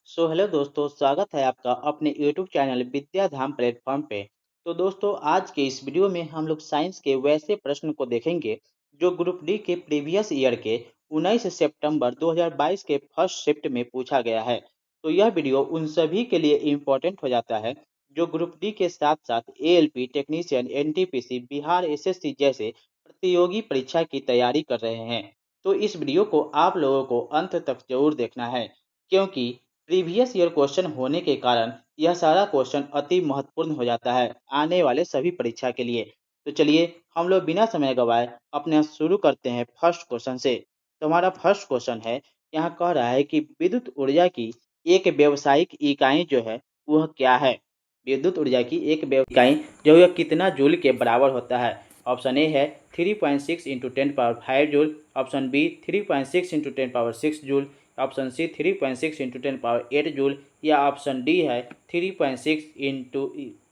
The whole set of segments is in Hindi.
हेलो दोस्तों, स्वागत है आपका अपने यूट्यूब चैनल विद्याधाम प्लेटफॉर्म पे। तो दोस्तों, आज के इस वीडियो में हम लोग साइंस के वैसे प्रश्न को देखेंगे जो ग्रुप डी के प्रीवियस ईयर के 19 सितंबर 2022 के फर्स्ट शिफ्ट में पूछा गया है। तो यह वीडियो उन सभी के लिए इम्पोर्टेंट हो जाता है जो ग्रुप डी के साथ साथ ALP technician, NTPC, Bihar SSC जैसे प्रतियोगी परीक्षा की तैयारी कर रहे हैं। तो इस वीडियो को आप लोगों को अंत तक जरूर देखना है, क्योंकि प्रीवियस ईयर क्वेश्चन होने के कारण यह सारा क्वेश्चन अति महत्वपूर्ण हो जाता है आने वाले सभी परीक्षा के लिए। तो चलिए हम लोग बिना समय गवाए अपने शुरू करते हैं फर्स्ट क्वेश्चन से। तो हमारा फर्स्ट क्वेश्चन है, यहाँ कह रहा है कि विद्युत ऊर्जा की एक व्यावसायिक इकाई जो है वह क्या है। विद्युत ऊर्जा की एक व्यावसायिक इकाई जो यह कितना जूल के बराबर होता है। ऑप्शन ए है 3.6 into 10 power 5 joule, option B 3.6 into 10 power 6 joule, option C 3.6 into 10 power 8 joule, या ऑप्शन डी है 3.6 into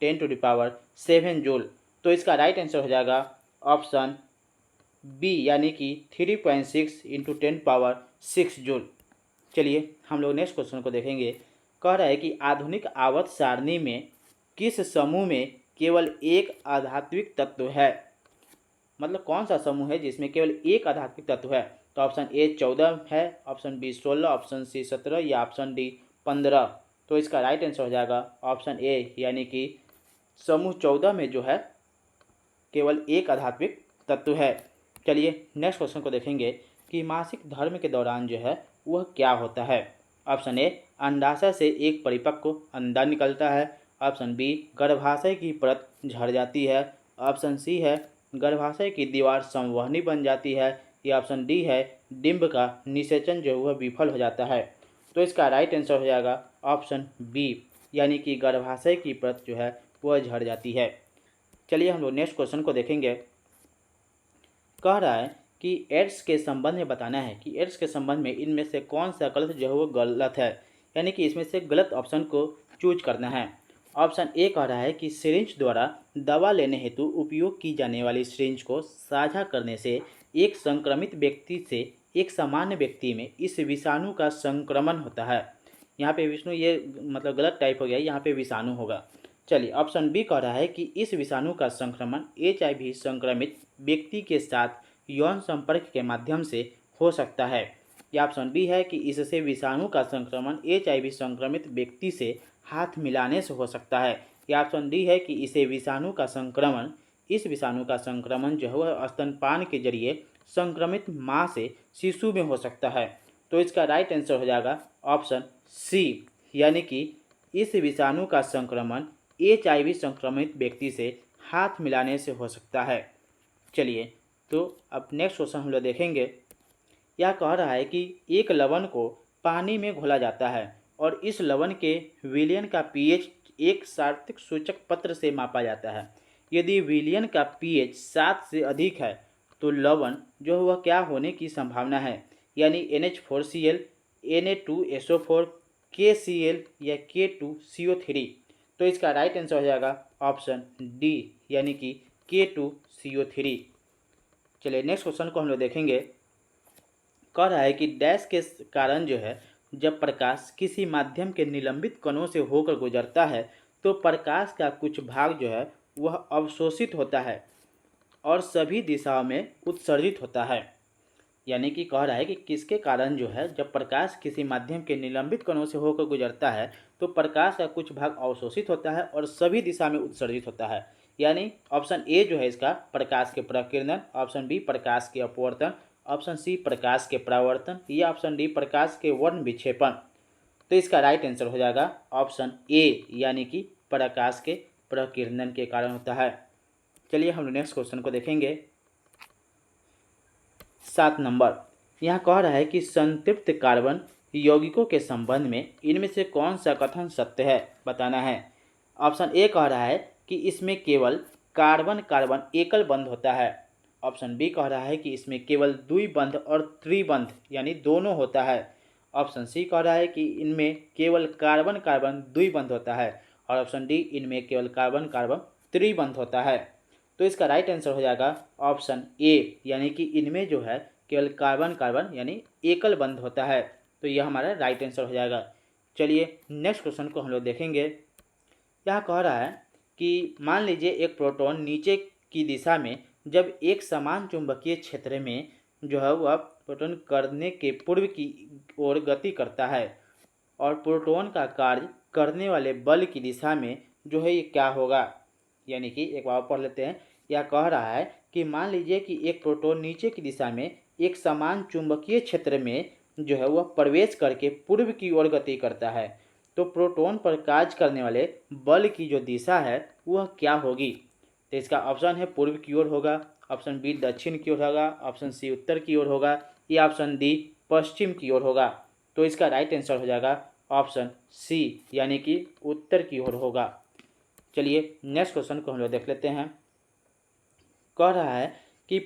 10 to the power 7 joule. तो इसका राइट आंसर हो जाएगा ऑप्शन बी, यानी कि 3.6 इंटू 10 पावर 6 जूल। चलिए हम लोग नेक्स्ट क्वेश्चन को देखेंगे। कह रहा है कि आधुनिक आवर्त सारणी में किस समूह में केवल एक आध्यात्मिक तत्व है। मतलब कौन सा समूह है जिसमें केवल एक आध्यात्मिक तत्व है। तो ऑप्शन ए 14 है, ऑप्शन बी 16, ऑप्शन सी 17, या ऑप्शन डी 15। तो इसका राइट आंसर हो जाएगा ऑप्शन ए, यानी कि समूह 14 में जो है केवल एक आध्यात्मिक तत्व है। चलिए नेक्स्ट क्वेश्चन को देखेंगे कि मासिक धर्म के दौरान जो है वह क्या होता है। ऑप्शन ए अंडाशय से एक परिपक्व अंडा निकलता है, ऑप्शन बी गर्भाशय की परत झड़ जाती है, ऑप्शन सी है गर्भाशय की दीवार संवहनी बन जाती है, या ऑप्शन डी है डिंब का निषेचन जो है वह विफल हो जाता है। तो इसका राइट आंसर हो जाएगा ऑप्शन बी, यानी कि गर्भाशय की परत जो है वह झड़ जाती है। चलिए हम लोग नेक्स्ट क्वेश्चन को देखेंगे। कह रहा है कि एड्स के संबंध में बताना है कि एड्स के संबंध में इनमें से कौन सा गलत जो है वो गलत है, यानी कि इसमें से गलत ऑप्शन को चूज करना है। ऑप्शन ए कह रहा है कि सिरिंज द्वारा दवा लेने हेतु उपयोग की जाने वाली सिरिंज को साझा करने से एक संक्रमित व्यक्ति से एक सामान्य व्यक्ति में इस विषाणु का संक्रमण होता है। यहाँ पे विष्णु ये मतलब गलत टाइप हो गया, यहाँ पे विषाणु होगा। चलिए ऑप्शन बी कह रहा है कि इस विषाणु का संक्रमण एचआईवी संक्रमित व्यक्ति के साथ यौन संपर्क के माध्यम से हो सकता है, या ऑप्शन बी है कि इससे विषाणु का संक्रमण एचआईवी संक्रमित व्यक्ति से हाथ मिलाने से हो सकता है, या ऑप्शन डी है कि इस विषाणु का संक्रमण जो है वह स्तनपान के जरिए संक्रमित माँ से शिशु में हो सकता है। तो इसका राइट आंसर हो जाएगा ऑप्शन सी, यानी कि इस विषाणु का संक्रमण एचआईवी संक्रमित व्यक्ति से हाथ मिलाने से हो सकता है। चलिए तो अब नेक्स्ट क्वेश्चन हम लोग देखेंगे। यह कह रहा है कि एक लवण को पानी में घोला जाता है और इस लवण के विलयन का पीएच एक सार्थक सूचक पत्र से मापा जाता है। यदि विलयन का पीएच 7 से अधिक है तो लवण जो है वह क्या होने की संभावना है, यानी NH4Cl, Na2SO4, KCl या K2CO3। तो इसका राइट आंसर हो जाएगा ऑप्शन डी, यानी कि K2CO3। चलिए नेक्स्ट क्वेश्चन को हम लोग देखेंगे। कह रहा है कि डैश के कारण जो है जब प्रकाश किसी माध्यम के निलंबित कणों से होकर गुजरता है तो प्रकाश का कुछ भाग जो है वह अवशोषित होता है और सभी दिशाओं में उत्सर्जित होता है। यानी कि कह रहा है कि किसके कारण जो है जब प्रकाश किसी माध्यम के निलंबित कणों से होकर गुजरता है तो प्रकाश का कुछ भाग अवशोषित होता है और सभी दिशा में उत्सर्जित होता है। यानी ऑप्शन ए जो है इसका प्रकाश के प्रकीर्णन, ऑप्शन बी प्रकाश के अपवर्तन, ऑप्शन सी प्रकाश के परावर्तन, या ऑप्शन डी प्रकाश के वर्ण विक्षेपण। तो इसका राइट आंसर हो जाएगा ऑप्शन ए, यानी कि प्रकाश के प्रकीर्णन के कारण होता है। चलिए हम नेक्स्ट क्वेश्चन को देखेंगे। 7 नंबर यहाँ कह रहा है कि संतृप्त कार्बन यौगिकों के संबंध में इनमें से कौन सा कथन सत्य है, बताना है। ऑप्शन ए कह रहा है कि इसमें केवल कार्बन कार्बन एकल बंध होता है, ऑप्शन बी कह रहा है कि इसमें केवल द्विबंध और त्रिबंध यानी दोनों होता है, ऑप्शन सी कह रहा है कि इनमें केवल कार्बन कार्बन द्विबंध होता है, और ऑप्शन डी इनमें केवल कार्बन कार्बन त्रिबंध होता है। तो इसका राइट आंसर हो जाएगा ऑप्शन ए, यानी कि इनमें जो है केवल कार्बन कार्बन यानी एकल बंध होता है। तो यह हमारा राइट आंसर हो जाएगा। चलिए नेक्स्ट क्वेश्चन को हम लोग देखेंगे। यह कह रहा है कि मान लीजिए एक प्रोटॉन नीचे की दिशा में जब एक समान चुंबकीय क्षेत्र में जो है वह प्रोटॉन करने के पूर्व की ओर गति करता है और प्रोटॉन का कार्य करने वाले बल की दिशा में जो है ये क्या होगा। यानी कि एक बार पढ़ लेते हैं। यह कह रहा है कि मान लीजिए कि एक प्रोटॉन नीचे की दिशा में एक समान चुंबकीय क्षेत्र में जो है वह प्रवेश करके पूर्व की ओर गति करता है, तो प्रोटॉन पर कार्य करने वाले बल की जो दिशा है वह क्या होगी। तो इसका ऑप्शन है पूर्व की ओर होगा, ऑप्शन बी दक्षिण की ओर होगा, ऑप्शन सी उत्तर की ओर होगा, या ऑप्शन डी पश्चिम की ओर होगा। तो इसका राइट आंसर हो जाएगा ऑप्शन सी, यानी कि उत्तर की ओर होगा। चलिए नेक्स्ट क्वेश्चन को हम लोग देख लेते हैं। कह रहा है कि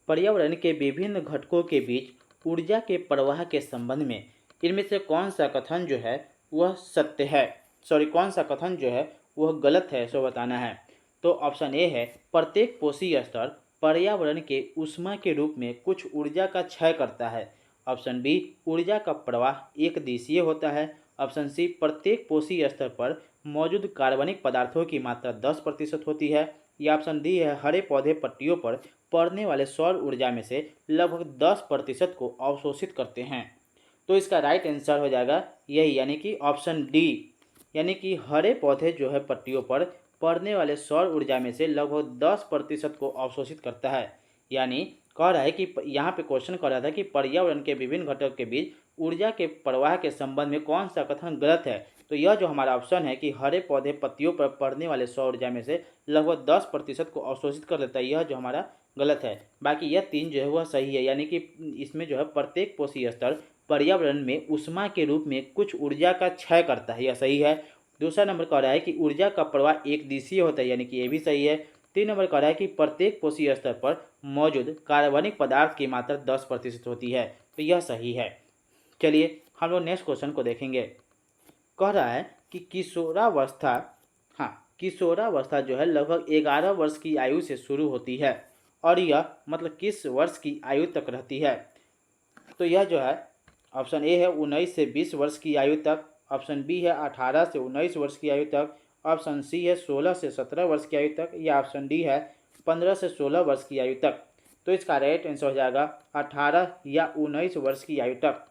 पर्यावरण के विभिन्न घटकों के बीच ऊर्जा के प्रवाह के संबंध में इनमें से कौन सा कथन जो है वह सत्य है, कौन सा कथन जो है वह गलत है, सो बताना है। तो ऑप्शन ए है प्रत्येक कोशीय स्तर पर्यावरण के ऊष्मा के रूप में कुछ ऊर्जा का क्षय करता है। ऑप्शन बी ऊर्जा का प्रवाह एक दिशीय होता है। ऑप्शन सी प्रत्येक कोशीय स्तर पर मौजूद कार्बनिक पदार्थों की मात्रा 10% होती है। या ऑप्शन डी है हरे पौधे पट्टियों पर पड़ने वाले सौर ऊर्जा में से लगभग 10% को अवशोषित करते हैं। तो इसका राइट आंसर हो जाएगा यही, यानी कि ऑप्शन डी, यानी कि हरे पौधे जो है पट्टियों पर पड़ने वाले सौर ऊर्जा में से लगभग 10% को अवशोषित करता है। यानी कह रहा है कि यहाँ पे क्वेश्चन कर रहा था कि पर्यावरण के विभिन्न घटकों के बीच ऊर्जा के प्रवाह के संबंध में कौन सा कथन गलत है। तो यह जो हमारा ऑप्शन है कि हरे पौधे पत्तियों पर पड़ने वाले सौर ऊर्जा में से लगभग 10% को अवशोषित कर लेता है, यह जो हमारा गलत है। बाकी यह तीन जो है वह सही है, यानी कि इसमें जो है प्रत्येक कोशीय स्तर पर्यावरण में ऊष्मा के रूप में कुछ ऊर्जा का क्षय करता है, यह सही है। दूसरा नंबर कह रहा है कि ऊर्जा का प्रवाह एक दिशीय होता है, यानी कि ये भी सही है। 3 नंबर कह रहा है कि प्रत्येक कोशीय स्तर पर मौजूद कार्बनिक पदार्थ की मात्रा 10% होती है, तो यह सही है। चलिए हम लोग नेक्स्ट क्वेश्चन को देखेंगे। कह रहा है कि किशोरावस्था, किशोरावस्था जो है लगभग 11 वर्ष की आयु से शुरू होती है और यह मतलब किस वर्ष की आयु तक रहती है। तो यह जो है ऑप्शन ए है 19 से 20 वर्ष की आयु तक, ऑप्शन बी है 18 से 19 वर्ष की आयु तक, ऑप्शन सी है 16 से 17 वर्ष की आयु तक, या ऑप्शन डी है 15 से 16 वर्ष की आयु तक। तो इसका राइट आंसर हो जाएगा 18 या 19 वर्ष की आयु तक।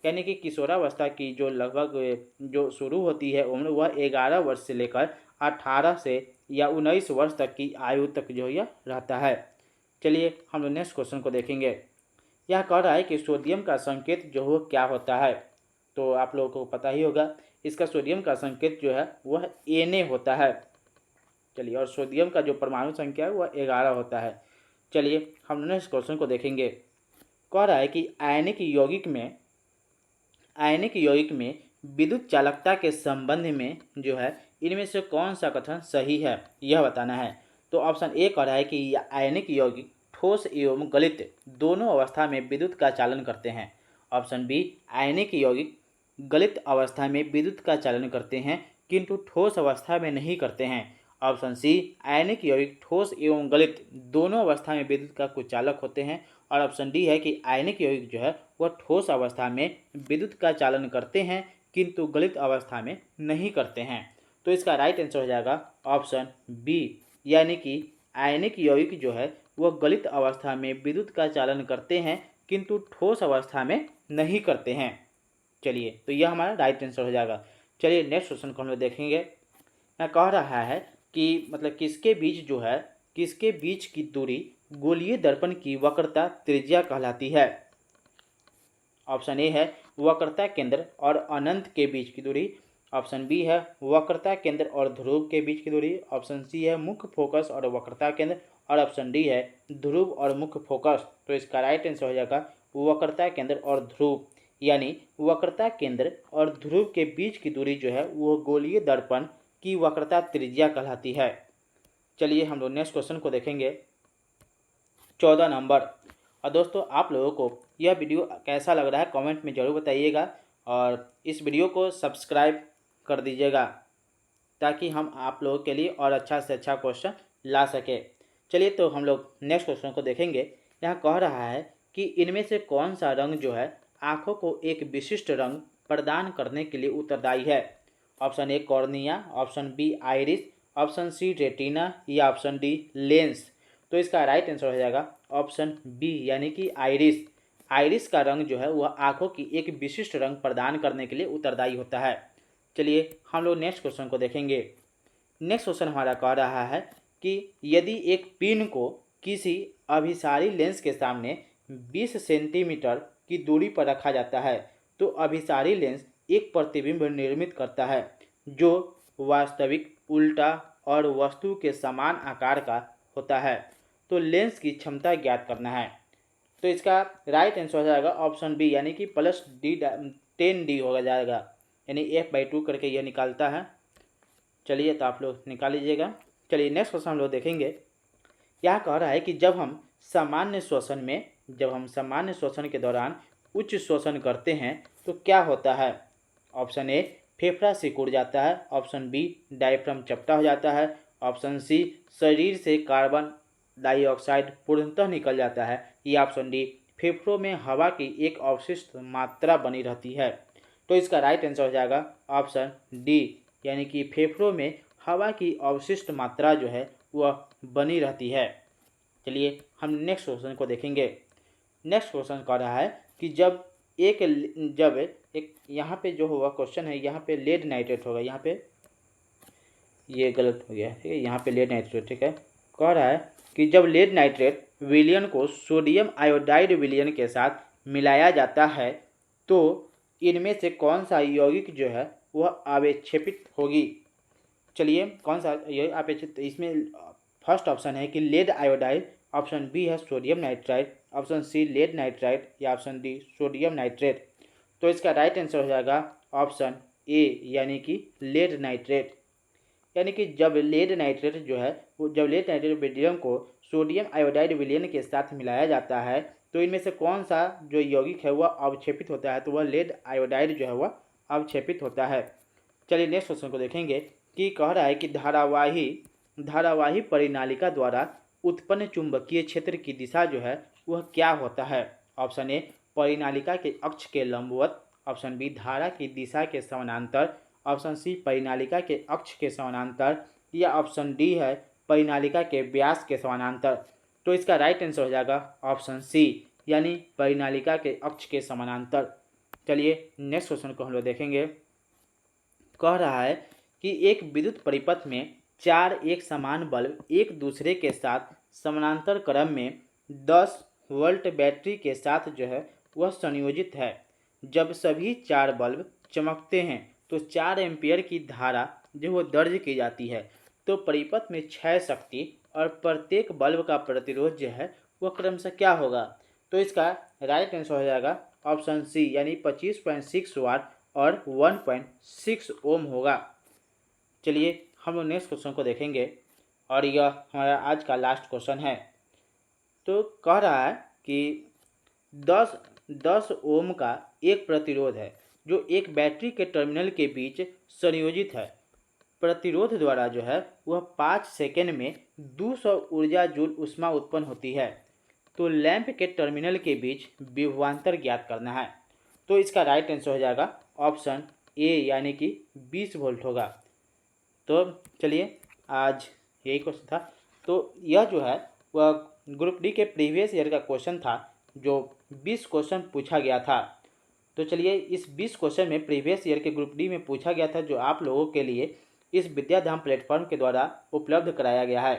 यानी कि किशोरावस्था की जो लगभग जो शुरू होती है उम्र वह 11 वर्ष से लेकर 18 से या 19 वर्ष तक की आयु तक जो यह रहता है। चलिए हम लोग नेक्स्ट क्वेश्चन को देखेंगे। यह कह रहा है कि सोडियम का संकेत जो है क्या होता है। तो आप लोगों को पता ही होगा, इसका सोडियम का संकेत जो है वह Na होता है। चलिए, और सोडियम का जो परमाणु संख्या है वह 11 होता है। चलिए हम नेक्स्ट क्वेश्चन को देखेंगे। कह रहा है कि आयनिक यौगिक में विद्युत चालकता के संबंध में जो है इनमें से कौन सा कथन सही है, यह बताना है। तो ऑप्शन ए कह रहा है कि आयनिक यौगिक ठोस एवं गलित दोनों अवस्था में विद्युत का चालन करते हैं। ऑप्शन बी आयनिक यौगिक गलित अवस्था में विद्युत का चालन करते हैं किंतु ठोस अवस्था में नहीं करते हैं। ऑप्शन सी आयनिक यौगिक ठोस एवं गलित दोनों अवस्था में विद्युत का कुचालक होते हैं। और ऑप्शन डी है कि आयनिक यौगिक जो है वह ठोस अवस्था में विद्युत का चालन करते हैं किंतु गलित अवस्था में नहीं करते हैं। तो इसका राइट आंसर हो जाएगा ऑप्शन बी, यानी कि आयनिक यौगिक जो है वह गलित अवस्था में विद्युत का चालन करते हैं किंतु ठोस अवस्था में नहीं करते हैं। चलिए, तो यह हमारा राइट आंसर हो जाएगा। चलिए नेक्स्ट क्वेश्चन को हम लोग देखेंगे। यहाँ कह रहा है कि मतलब किसके बीच की दूरी गोलीय दर्पण की वक्रता त्रिज्या कहलाती है। ऑप्शन ए है वक्रता केंद्र और अनंत के बीच की दूरी, ऑप्शन बी है वक्रता केंद्र और ध्रुव के बीच की दूरी, ऑप्शन सी है मुख्य फोकस और वक्रता केंद्र, और ऑप्शन डी है ध्रुव और मुख्य फोकस। तो इसका राइट आंसर हो जाएगा वक्रता केंद्र और ध्रुव, यानी वक्रता केंद्र और ध्रुव के बीच की दूरी जो है वो गोलीय दर्पण की वक्रता त्रिज्या कहलाती है। चलिए हम लोग नेक्स्ट क्वेश्चन को देखेंगे। 14 नंबर। और दोस्तों आप लोगों को यह वीडियो कैसा लग रहा है कमेंट में ज़रूर बताइएगा और इस वीडियो को सब्सक्राइब कर दीजिएगा ताकि हम आप लोगों के लिए और अच्छा से अच्छा क्वेश्चन ला सके। चलिए तो हम लोग नेक्स्ट क्वेश्चन को देखेंगे। यहाँ कह रहा है कि इनमें से कौन सा रंग जो है आँखों को एक विशिष्ट रंग प्रदान करने के लिए उत्तरदायी है? Option A cornea, option B iris, option C retina या ऑप्शन डी लेंस। तो इसका राइट आंसर हो जाएगा ऑप्शन बी यानी कि आइरिस। आइरिस का रंग जो है वह आँखों की एक विशिष्ट रंग प्रदान करने के लिए उत्तरदायी होता है। चलिए हम लोग नेक्स्ट क्वेश्चन को देखेंगे। नेक्स्ट क्वेश्चन हमारा कह रहा है कि यदि एक पिन को किसी अभिसारी लेंस के सामने 20 सेंटीमीटर की दूरी पर रखा जाता है तो अभिसारी लेंस एक प्रतिबिंब निर्मित करता है जो वास्तविक, उल्टा और वस्तु के समान आकार का होता है। तो लेंस की क्षमता ज्ञात करना है। तो इसका राइट आंसर हो जाएगा ऑप्शन बी यानी कि प्लस डी 10D हो जाएगा, यानी f/2 करके यह निकालता है। चलिए तो आप लोग निकाल लीजिएगा। चलिए नेक्स्ट क्वेश्चन हम लोग देखेंगे। यह कह रहा है कि जब हम सामान्य श्वसन के दौरान उच्च श्वसन करते हैं तो क्या होता है? ऑप्शन ए फेफड़ा सिकुड़ जाता है, ऑप्शन बी डायफ्राम चपटा हो जाता है, ऑप्शन सी शरीर से कार्बन डाइऑक्साइड पूर्णतः निकल जाता है या ऑप्शन डी फेफड़ों में हवा की एक अवशिष्ट मात्रा बनी रहती है। तो इसका राइट आंसर हो जाएगा ऑप्शन डी यानी कि फेफड़ों में हवा की अवशिष्ट मात्रा जो है वह बनी रहती है। चलिए हम नेक्स्ट क्वेश्चन को देखेंगे। नेक्स्ट क्वेश्चन कह रहा है कि जब एक यहाँ पे जो हुआ क्वेश्चन है, यहाँ पे लेड नाइट्रेट होगा, यहाँ पे ये गलत हो गया, ठीक है, यहाँ पे लेड नाइट्रेट, ठीक है। कह रहा है कि जब लेड नाइट्रेट विलयन को सोडियम आयोडाइड विलयन के साथ मिलाया जाता है तो इनमें से कौन सा यौगिक जो है वह अवक्षेपित होगी? चलिए कौन सा यौगिक अवक्षेपित? इसमें फर्स्ट ऑप्शन है कि लेड आयोडाइड, ऑप्शन बी है sodium nitride, option C lead nitride या ऑप्शन डी सोडियम नाइट्रेट। तो इसका राइट आंसर हो जाएगा ऑप्शन ए यानी कि लेड नाइट्रेट। यानी कि जब लेड नाइट्रेट विलयन को सोडियम आयोडाइड विलयन के साथ मिलाया जाता है तो इनमें से कौन सा जो यौगिक है वह अवक्षेपित होता है? तो वह लेड आयोडाइड जो है वह अवक्षेपित होता है। चलिए नेक्स्ट क्वेश्चन को देखेंगे कि कह रहा है कि धारावाही परिनालिका द्वारा उत्पन्न चुंबकीय क्षेत्र की दिशा जो है वह क्या होता है? ऑप्शन ए परिनालिका के अक्ष के लंबवत, ऑप्शन बी धारा की दिशा के समानांतर, ऑप्शन सी परिनालिका के अक्ष के समानांतर या ऑप्शन डी है परिनालिका के व्यास के समानांतर। तो इसका राइट आंसर हो जाएगा ऑप्शन सी यानी परिनालिका के अक्ष के समानांतर। चलिए नेक्स्ट क्वेश्चन को हम लोग देखेंगे। कह रहा है कि एक विद्युत परिपथ में 4 एक समान बल्ब एक दूसरे के साथ समानांतर क्रम में 10 वोल्ट बैटरी के साथ जो है वह संयोजित है। जब सभी 4 बल्ब चमकते हैं तो 4 एम्पियर की धारा जो वो दर्ज की जाती है। तो परिपथ में 6 शक्ति और प्रत्येक बल्ब का प्रतिरोध जो है वह क्रमशः क्या होगा? तो इसका राइट आंसर हो जाएगा ऑप्शन सी यानी 25.6 वाट और 1.6 ओम होगा। चलिए हम लोग नेक्स्ट क्वेश्चन को देखेंगे और यह हमारा आज का लास्ट क्वेश्चन है। तो कह रहा है कि 10 ओम का एक प्रतिरोध है जो एक बैटरी के टर्मिनल के बीच संयोजित है। प्रतिरोध द्वारा जो है वह 5 सेकेंड में 200 ऊर्जा जूल ऊष्मा उत्पन्न होती है। तो लैंप के टर्मिनल के बीच विभवांतर ज्ञात करना है। तो इसका राइट आंसर हो जाएगा ऑप्शन ए यानी कि 20 वोल्ट होगा। तो चलिए आज यही क्वेश्चन था। तो यह जो है वह ग्रुप डी के प्रीवियस ईयर का क्वेश्चन था जो 20 क्वेश्चन पूछा गया था। तो चलिए इस 20 क्वेश्चन में प्रीवियस ईयर के ग्रुप डी में पूछा गया था जो आप लोगों के लिए इस विद्याधाम प्लेटफॉर्म के द्वारा उपलब्ध कराया गया है।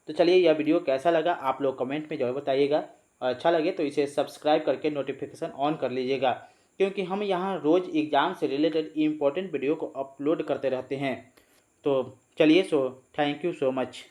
तो चलिए यह वीडियो कैसा लगा आप लोग कमेंट में जरूर बताइएगा और अच्छा लगे तो इसे सब्सक्राइब करके नोटिफिकेशन ऑन कर लीजिएगा क्योंकि हम यहाँ रोज़ एग्ज़ाम से रिलेटेड इम्पोर्टेंट वीडियो को अपलोड करते रहते हैं। तो चलिए थैंक यू सो मच।